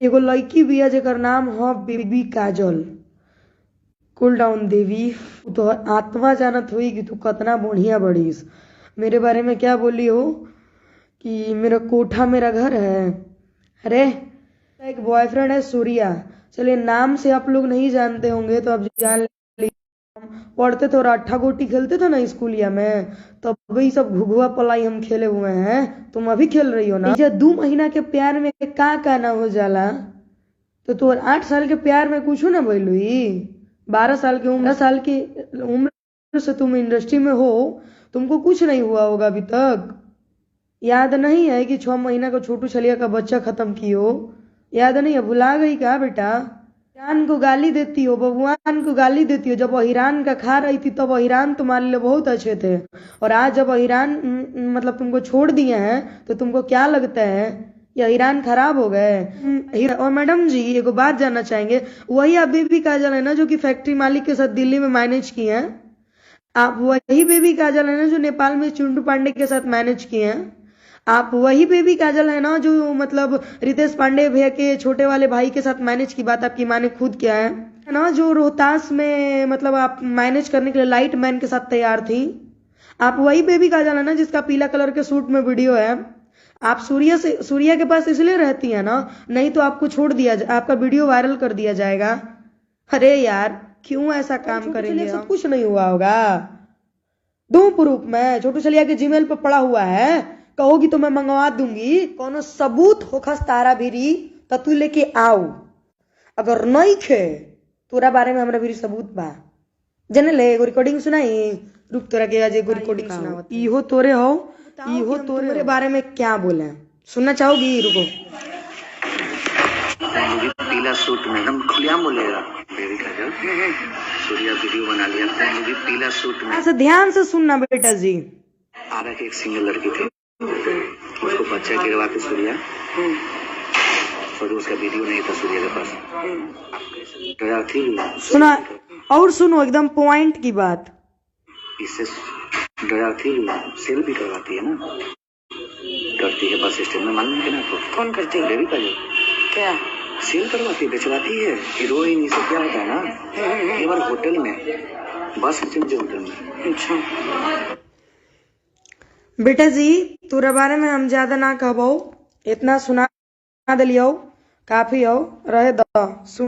एगो लड़की बिया जेकर नाम ह बेबी काजल। कूल डाउन देवी, तो आत्मा जानत हुई कि तू कितना बढ़िया बढ़ीस। मेरे बारे में क्या बोली हो कि मेरा कोठा मेरा घर है। अरे एक बॉयफ्रेंड है सूर्या। चलिए नाम से आप लोग नहीं जानते होंगे तो अब जान लीजिए। पढ़ते थे और अट्ठा गोटी खेलते थे ना स्कूलिया में, तो वही सब घुघुआ पलाई हम खेले हुए हैं। तुम अभी खेल रही हो ना। 2 महीना के प्यार में का ना हो जाला। तो तू 8 साल के प्यार में कुछ ना बोलुई। 12 साल की उम्र, 10 साल की उम्र से तुम इंडस्ट्री में हो, तुमको कुछ नहीं हुआ होगा अभी तक। याद नहीं है कि 6 महीना का छोटू छलिया का बच्चा खत्म की हो? याद नहीं है? भुला गई क्या बेटा? ईरान को गाली देती हो, भगवान को गाली देती हो। जब वो ईरान का खा रही थी तब वो ईरान तुम्हारे लिए बहुत अच्छे थे, और आज जब वो ईरान मतलब तुमको छोड़ दिए हैं तो तुमको क्या लगता है या ईरान खराब हो गए? और मैडम जी एगो बात जानना चाहेंगे, वही आप बेबी काजल है ना जो कि फैक्ट्री मालिक के साथ दिल्ली में मैनेज किए हैं? आप वही बेबी काजल है ना जो नेपाल में चिंटू पांडे के साथ मैनेज किए हैं? आप वही बेबी काजल है ना जो मतलब रितेश पांडे भैया के छोटे वाले भाई के साथ मैनेज की बात आपकी माँ ने खुद किया है ना? जो रोहतास में मतलब आप मैनेज करने के लिए लाइट मैन के साथ तैयार थी। आप वही बेबी काजल है ना जिसका पीला कलर के सूट में वीडियो है। आप सूर्या के पास इसलिए रहती है ना, नहीं तो आपको छोड़ दिया आपका वीडियो वायरल कर दिया जाएगा। अरे यार क्यों ऐसा काम करेंगे? सब कुछ नहीं हुआ होगा। दो प्रूफ में छोटू छलिया के जीमेल पे पड़ा हुआ है, कहोगी तो मैं मंगवा दूंगी। कोनो सबूत होखस तारा भीरी तो तू लेके आओ। अगर नहीं खे तोरा बारे में हमरा भीरी सबूत बा। जने ले एगो रिकॉर्डिंग सुनाई। रुक तोरा के आज एगो रिकॉर्डिंग सुनावत। इहो तोरे हो, इहो तोरे बारे में क्या बोले सुनना चाहोगी? रुको। पीला सूट में एकदम खुलेआम बोलेगा बेबी काजल। सूर्या वीडियो बना लिया भी पीला सूट में। ऐसे ध्यान से सुनना बेटा जी। आरा की एक सिंगल लड़की थी, उसको बच्चा गिरवा के सूर्या, और उसका वीडियो नहीं था सूर्या के पास। डरा थी सुना और सुनो एकदम पॉइंट की बात। इससे डरा थी, सेल भी करवाती है ना, करती है बस स्टैंड में। मालूम है ना आपको? कौन करती है? बेबी काजल। क्या सेल करवाती है, बेचवाती है। हीरोइन ये सब क्या होता है ना, ये बार होटल में, बस स्टैंड के होटल में। अच्छा बेटा जी तोरा बारे में हम ज्यादा ना कहबो, इतना सुना दिलियो काफी हो। रहे दो सुन।